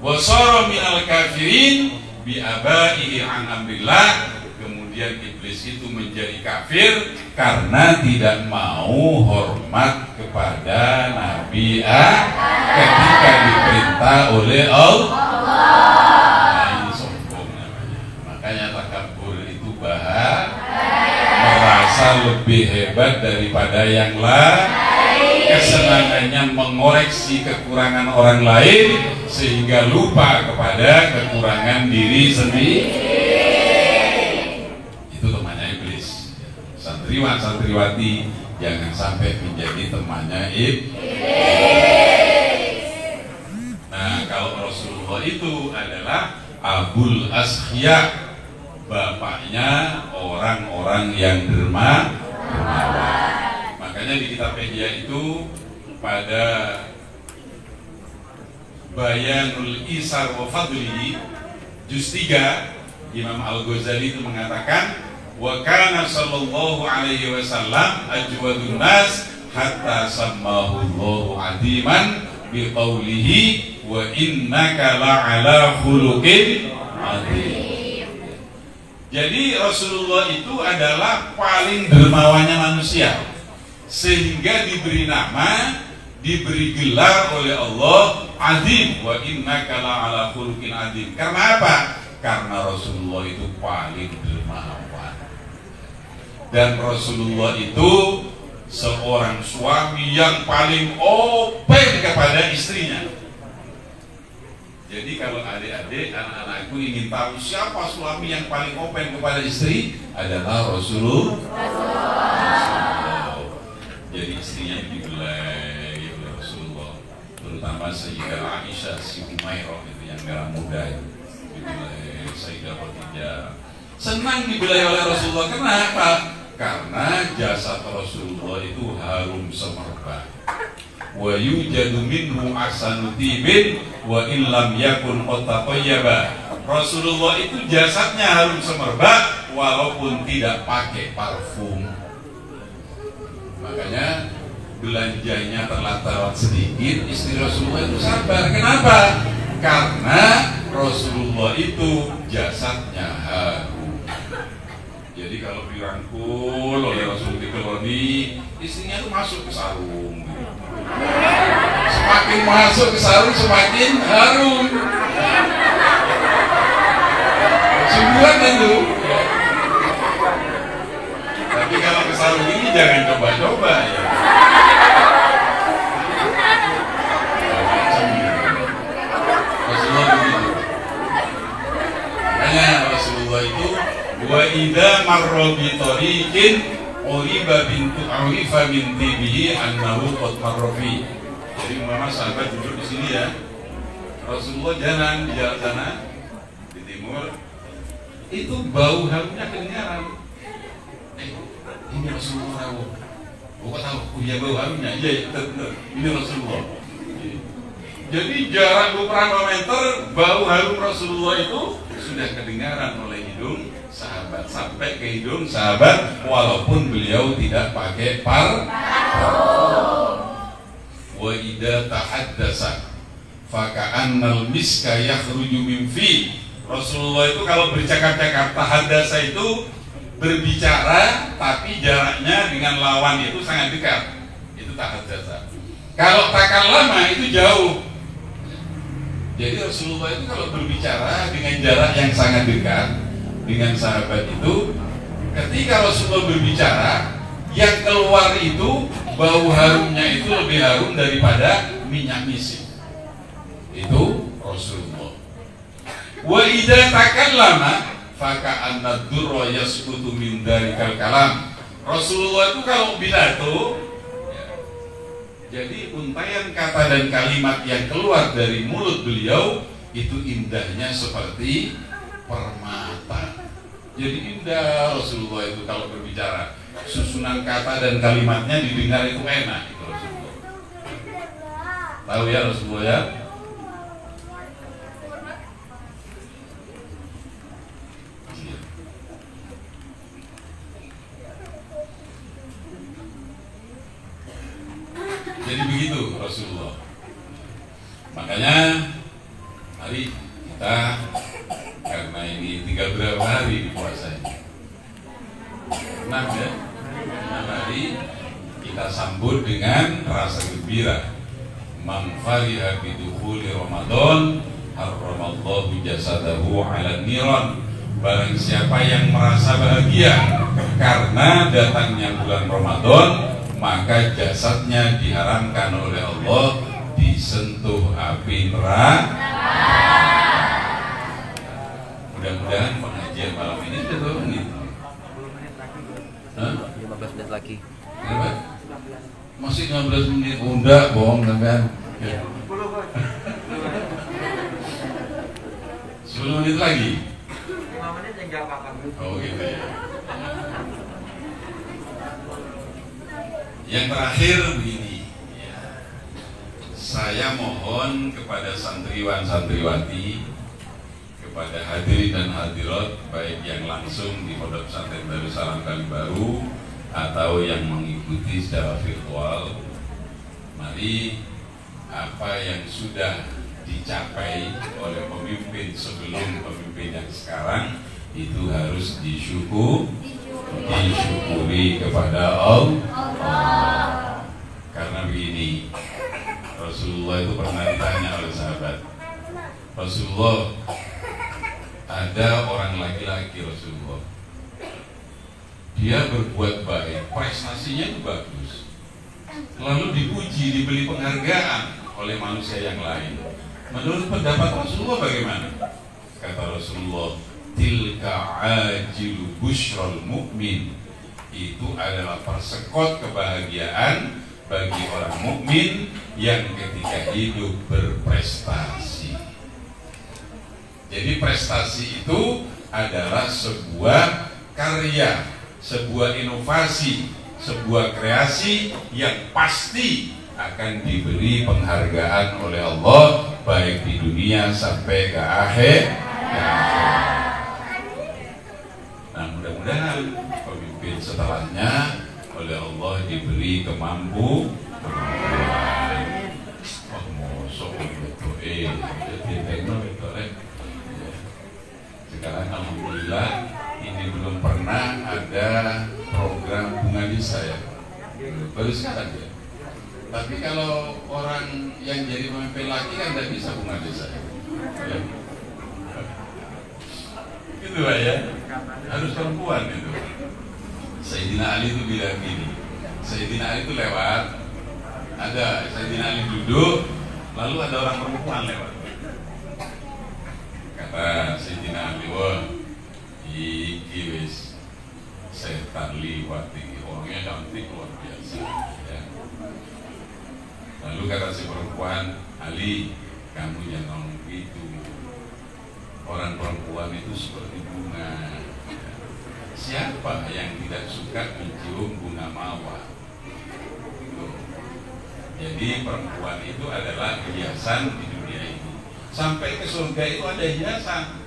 Wa sara minal kafirin bi abaihi an amrillah. Kemudian iblis itu menjadi kafir karena tidak mau hormat kepada Nabi ketika diperintah oleh Allah. Nah, ini sombong namanya. Makanya takabur itu merasa lebih hebat daripada yang lain. Kesenangannya mengoreksi kekurangan orang lain sehingga lupa kepada kekurangan diri sendiri. Santriwan santriwati jangan sampai menjadi temannya iblis. Nah, kalau Rasulullah itu adalah Abul Askhya, bapaknya orang-orang yang dermawan. Makanya di kitab Ihya itu pada Bayanul Isar wa Fadlihi juz 3, Imam Al-Ghazali itu mengatakan, wa kana sallallahu alaihi wasallam ajwadun nas hatta sammahu Allahu adiman biqaulihi wa innaka la'ala khuluqin adzim. Jadi Rasulullah itu adalah paling dermawannya manusia, sehingga diberi nama, diberi gelar oleh Allah adzim, wa innaka la'ala khuluqin adzim. Karena apa? Karena Rasulullah itu paling dermawan. Dan Rasulullah itu seorang suami yang paling open kepada istrinya. Jadi kalau adik-adik, anak-anakku ingin tahu siapa suami yang paling open kepada istri, adalah Rasulullah. Jadi istrinya dibelai oleh Rasulullah, terutama Sayyidah Aisyah si Umairah itu yang merah muda itu dibelai. Sayyidah Khadijah senang dibelai oleh Rasulullah. Kenapa? Karena jasad Rasulullah itu harum semerbak. Wa yujadu minhu ahsanu tibin wa in lam yakun qatayyaba. Rasulullah itu jasadnya harum semerbak walaupun tidak pakai parfum. Makanya belanjanya terlalu sedikit, istri Rasulullah itu sabar. Kenapa? Karena Rasulullah itu jasadnya harum. Jadi kalau dirangkul oleh Rasul dikeloni, istrinya itu masuk ke sarung. Semakin masuk ke sarung semakin harum. Sungguhan itu. Tapi kalau ke sarung ini jangan coba-coba ya. Rasulullah begitu. Makanya Rasulullah itu wa idza marra bi tariqin uriba min tibihi annahu qad marra fi. Jadi umpama sahabat duduk di sini ya, Rasulullah jalan di jalan sana di timur, itu bau harumnya kedengaran. Ini Rasulullah tahu. Kok tahu? Dia bau harumnya. Iya, benar. Ini Rasulullah. Jadi jarak beberapa meter bau harum Rasulullah itu sudah kedengaran oleh hidung sahabat, sampai ke hidung sahabat walaupun beliau tidak pakai parfum. Wa idza tahaddasa fa ka'annal miska yakhruju min fi. Rasulullah itu kalau bercakap-cakap, tahaddasa itu berbicara tapi jaraknya dengan lawan itu sangat dekat. Itu tahaddasa. Kalau takallama itu jauh. Jadi Rasulullah itu kalau berbicara dengan jarak yang sangat dekat dengan sahabat itu, ketika Rasulullah berbicara, yang keluar itu bau harumnya itu lebih harum daripada minyak misik. Itu Rasulullah. Wa idza takallama fa ka'anna durra yasqutu min darikal kalam. Rasulullah itu kalau pidato Jadi untayan kata dan kalimat yang keluar dari mulut beliau itu indahnya seperti permata. Jadi indah Rasulullah itu kalau berbicara. Susunan kata dan kalimatnya didengar itu enak itu Rasulullah. Tahu ya Rasulullah ya? Jadi begitu Rasulullah. Makanya mari kita, karena ini tinggal berapa hari di puasanya? 6 ya. 6 hari kita sambut dengan rasa gembira. Man fariha bidukhuli Ramadan harramallahu jasadahu 'alan niran. Barang siapa yang merasa bahagia karena datangnya bulan Ramadan, maka jasadnya diharamkan oleh Allah disentuh api neraka. Mudah-mudahan pengajian malam ini sudah berapa menit? 15 menit lagi. Berapa? Masih 15 menit. Enggak, bohong kan? Ya. 10 menit lagi. 5 menit yang enggak apa-apa. Oh gitu ya. Yang terakhir begini ya. Saya mohon kepada santriwan-santriwati, kepada hadirin dan hadirat, baik yang langsung di Pondok Pesantren Darussalam Kalibaru atau yang mengikuti secara virtual, mari apa yang sudah dicapai oleh pemimpin sebelum pemimpin yang sekarang itu harus disyukuri kepada Allah. Karena begini, Rasulullah itu pernah ditanya oleh sahabat, Rasulullah, ada orang laki-laki Rasulullah, dia berbuat baik, prestasinya itu bagus, lalu dipuji, diberi penghargaan oleh manusia yang lain. Menurut pendapat Rasulullah bagaimana? Kata Rasulullah, tilka ajilu busyral mu'min, itu adalah persekot kebahagiaan bagi orang mukmin yang ketika hidup berprestasi. Jadi prestasi itu adalah sebuah karya, sebuah inovasi, sebuah kreasi yang pasti akan diberi penghargaan oleh Allah baik di dunia sampai ke akhir. Nah, mudah-mudahan pemimpin setelahnya oleh Allah diberi kemampuan. Oh, mosok itu sekarang alhamdulillah ini belum pernah ada program bunga desa ya, baru sekarang ya. Tapi kalau orang yang jadi pemimpin laki kan tidak bisa bunga desa ya. Gitu lah ya, harus perempuan itu. Sayyidina Ali itu bilang gini, Sayyidina Ali itu lewat, ada Sayyidina Ali duduk, lalu ada orang perempuan lewat. Kata Sayyidina Ali, wah, iki wis setan liwat, orangnya cantik luar biasa ya. Lalu kata si perempuan, Ali, kamu jangan ngomong gitu. Orang perempuan itu seperti bunga. Siapa yang tidak suka mencium bunga mawar? Jadi perempuan itu adalah hiasan di dunia ini. Sampai ke surga itu ada hiasan.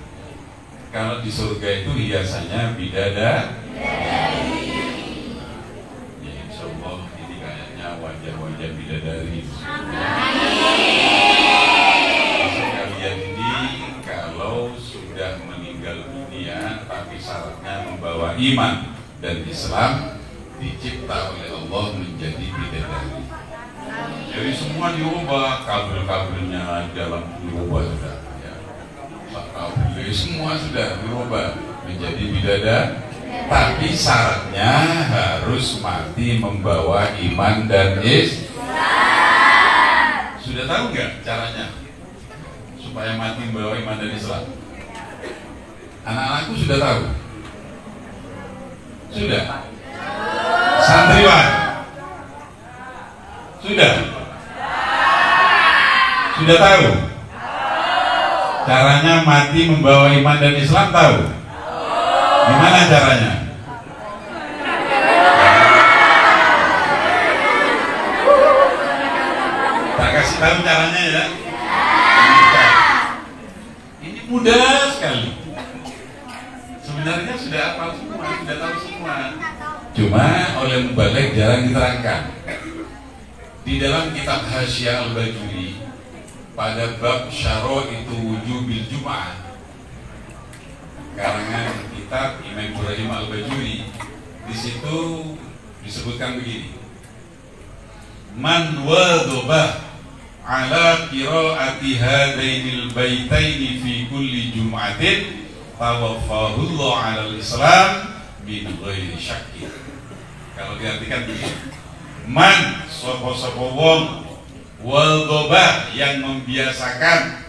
Kalau di surga itu hiasannya bidadari. Ya, insya Allah ini kayaknya wajah-wajah bidadari. Kalian ini kalau sudah meninggal dunia tapi syaratnya membawa iman dan Islam, dicipta oleh Allah menjadi bidadari. Jadi semua diubah, kabel-kabelnya dalam diubah sudah ya. Kabel semua sudah dirubah menjadi bidadari. Tapi syaratnya harus mati membawa iman dan Islam. Sudah tahu nggak caranya supaya mati membawa iman dan Islam? Anak-anakku sudah tahu? Sudah? Santriwan? Sudah? Sudah tahu? Caranya mati membawa iman dan Islam tahu? Gimana caranya? Tak kasih tahu caranya ya? Ini mudah sekali. Sebenarnya sudah hafal semua, sudah tahu semua. Cuma oleh mubalik jarang diterangkan. Di dalam kitab Hasyiah Al-Bajuri pada bab syaraitu wujubil Jum'ah karangan kitab Imam Ibrahim Al-Bajuri, di situ disebutkan begini: man wadhabah ala qiraati hadainil baitaini fi kulli jum'atin tawaffahullah 'alal Islam min ghairi syakkin. Kalau diartikan begini, man sapa-sapa wong wadhabah yang membiasakan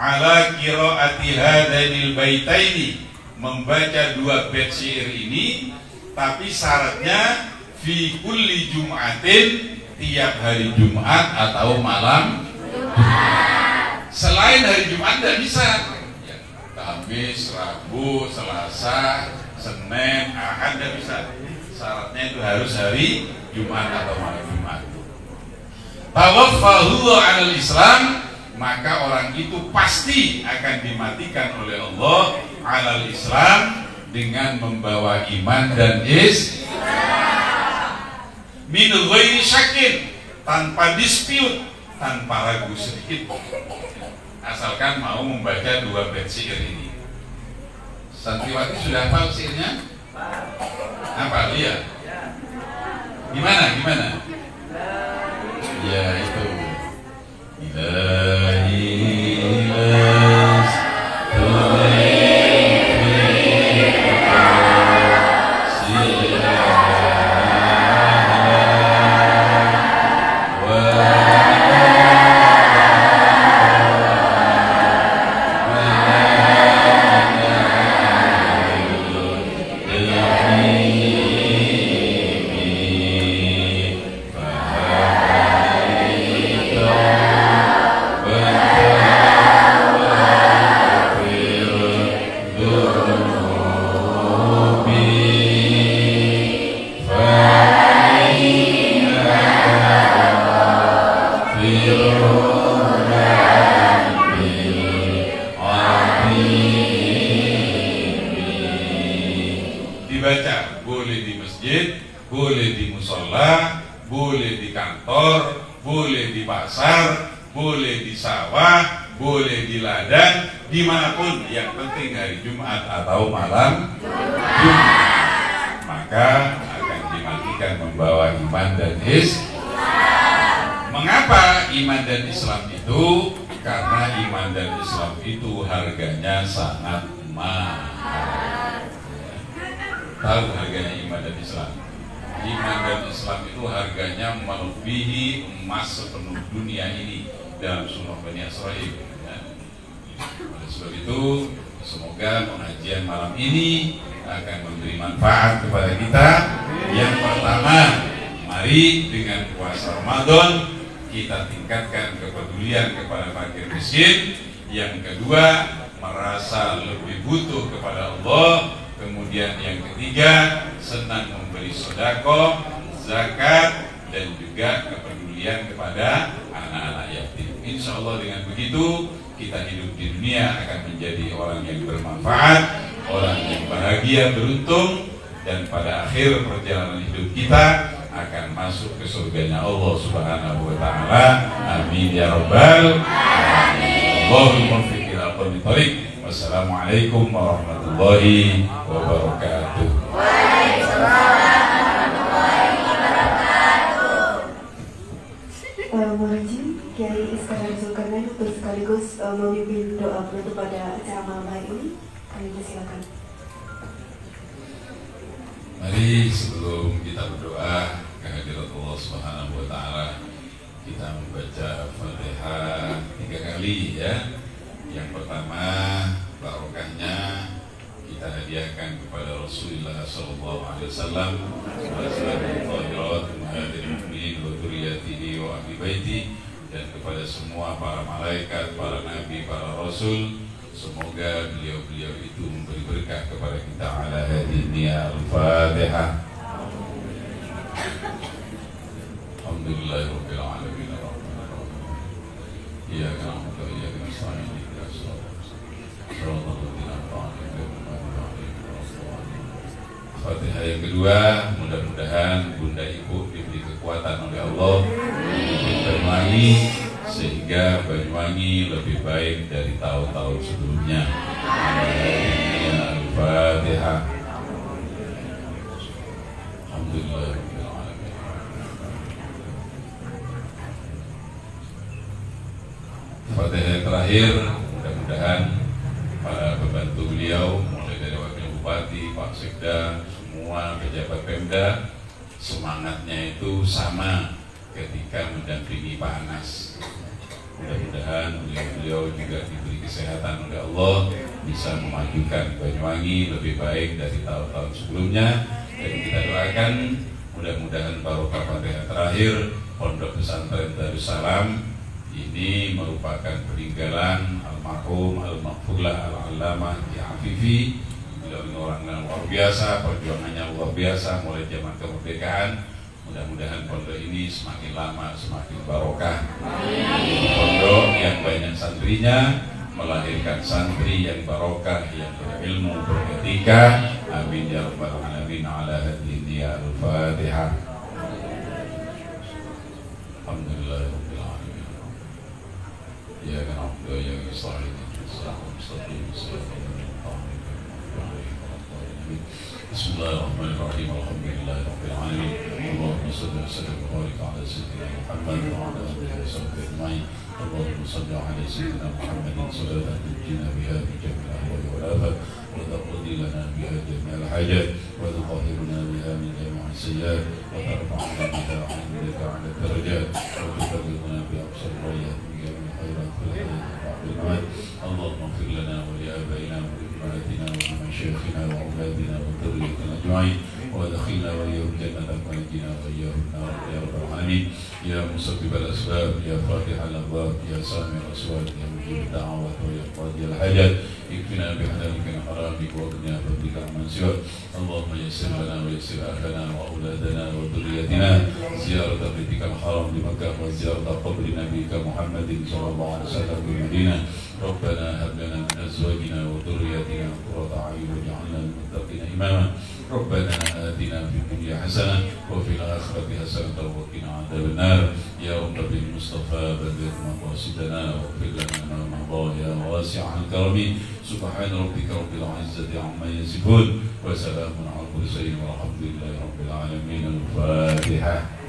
ala qiraati hadainil baitaini membaca dua bait syair ini, tapi syaratnya fi kulli jum'atin tiap hari Jumat atau malam Jumat. Selain hari Jumat tidak bisa ya, Kamis, Rabu, Selasa, Senin, Ahad tidak bisa. Syaratnya itu harus hari Jumat atau malam Jumat. Tawaffahullah 'alal Islam, maka orang itu pasti akan dimatikan oleh Allah 'alal Islam dengan membawa iman dan Islam. Min ghairi syakkin, tanpa dispute, tanpa ragu sedikit, asalkan mau membaca dua bait syair ini. Santriwati sudah hafal syairnya? Hafal ya? Gimana? Ya itu. Dibaca boleh di masjid, boleh di musola, boleh di kantor, boleh di pasar, boleh di sawah, boleh di ladang, dimanapun, yang penting hari Jumat atau malam Jumat, maka akan dimatikan membawa iman dan Islam. Mengapa iman dan Islam itu? Karena iman dan Islam itu harganya sangat mahal. Tahu harganya iman dan Islam? Iman dan Islam itu harganya melebihi emas sepenuh dunia ini dalam surah Bani Israil. Oleh sebab itu, semoga pengajian malam ini akan memberi manfaat kepada kita. Yang pertama, mari dengan puasa Ramadan kita tingkatkan kepedulian kepada fakir miskin. Yang kedua, merasa lebih butuh kepada Allah. Kemudian yang ketiga, senang memberi sedekah, zakat, dan juga kepedulian kepada anak-anak yatim. Insya Allah dengan begitu kita hidup di dunia akan menjadi orang yang bermanfaat, orang yang bahagia, beruntung, dan pada akhir perjalanan hidup kita akan masuk ke surganya Allah Subhanahu wa Ta'ala. Amin ya Rabbal alamin. Allahumma fikir al-qawmi tariq. Wassalamualaikum warahmatullahi wabarakatuh. Mohon Kiai Iskandar Zulkarnain untuk sekaligus memimpin doa penutup pada acara malam hari ini. Kami persilakan. Mari sebelum kita berdoa kehadirat Allah Subhanahu wa Ta'ala, kita membaca Fatihah 3 kali ya. Yang pertama, barokahnya kita hadiahkan kepada Rasulullah sallallahu alaihi wasallam wa sallallahu alaihi wa ahli baiti, dan kepada semua para malaikat, para nabi, para rasul. Semoga beliau-beliau itu memberi berkah kepada kita. Ala hadiniya al-Fatihah. Alhamdulillahirabbil alamin. Iyyaka na'budu wa iyyaka nasta'in. Ihdinas siratal ladzina an'amta 'alaihim. Fatihah yang kedua, mudah-mudahan Bunda Ibu diberi kekuatan oleh Allah untuk Banyuwangi sehingga Banyuwangi lebih baik dari tahun-tahun sebelumnya. Al-Fatihah. Alhamdulillah. Fatihah yang terakhir, mudah-mudahan para pembantu beliau mulai dari Wakil Bupati, Pak Sekda, semua pejabat Pemda semangatnya itu sama ketika mendampingi Pak Anas. Mudah-mudahan beliau juga diberi kesehatan oleh Allah, bisa memajukan Banyuwangi lebih baik dari tahun-tahun sebelumnya. Dan kita doakan mudah-mudahan barokah Fatihah terakhir Pondok Pesantren Darussalam ini merupakan peninggalan almarhum al-maghfurlah al-allamah Afifi. Beliau ini orang yang luar biasa, perjuangannya luar biasa mulai zaman kemerdekaan. Mudah-mudahan pondok ini semakin lama semakin barokah. Pondok yang banyak santrinya melahirkan santri yang barokah, yang berilmu, beretika. Amin ya rabbal alamin. Ala hadhihi al-Fatihah. Alhamdulillah. Ya kan Abdul yang sahih Bismillahirrahmanirrahim. Alhamdulillahirabbil alamin. Allahumma shalli wa sallim wa barik ala sayyidina Muhammad wa ala alihi wa sahbihi ajma'in. Allahumma shalli ala sayyidina Muhammadin salatan tunjina biha min jami'il ahwali wal afat wa taqdi lana biha jami'al hajat wa tuqahhiruna biha min jami'is sayyi'at wa tarfa'una biha 'indaka 'ala darajat wa tuqarribuna bi aqsal ghayat اللهم اغفر لنا ولآبائنا وأمهاتنا ومشايخنا وأولادنا وذريتنا أجمعين وادخلنا وإياهم جنة ونجنا وإياهم النار يا رب العالمين. يا مسبب الأسباب، يا فاتح الأبواب، يا سامع الأصوات، يا مجيب الدعوات ويا قاضي الحاجات، اكفنا بحلالك عن حرامك واغننا بفضلك عمن سواك. اللهم يسر لنا ويسر أهلنا وأولادنا وذريتنا زيارة بيتك الحرام بمكة وزيارة قبر نبيك محمد صلى الله عليه وسلم بالمدينة. ربنا هب لنا من أزواجنا وذرياتنا قرة أعين واجعلنا للمتقين إماما. ربنا آتنا في الدنيا حسنة وفي الآخرة حسنة وقنا عذاب النار. يا رب بالمصطفى بلغ مقاصدنا واغفر لنا ما مضى يا واسع الكرم. سبحان ربك رب العزة عما يصفون وسلام على المرسلين والحمد لله رب العالمين. الفاتحة.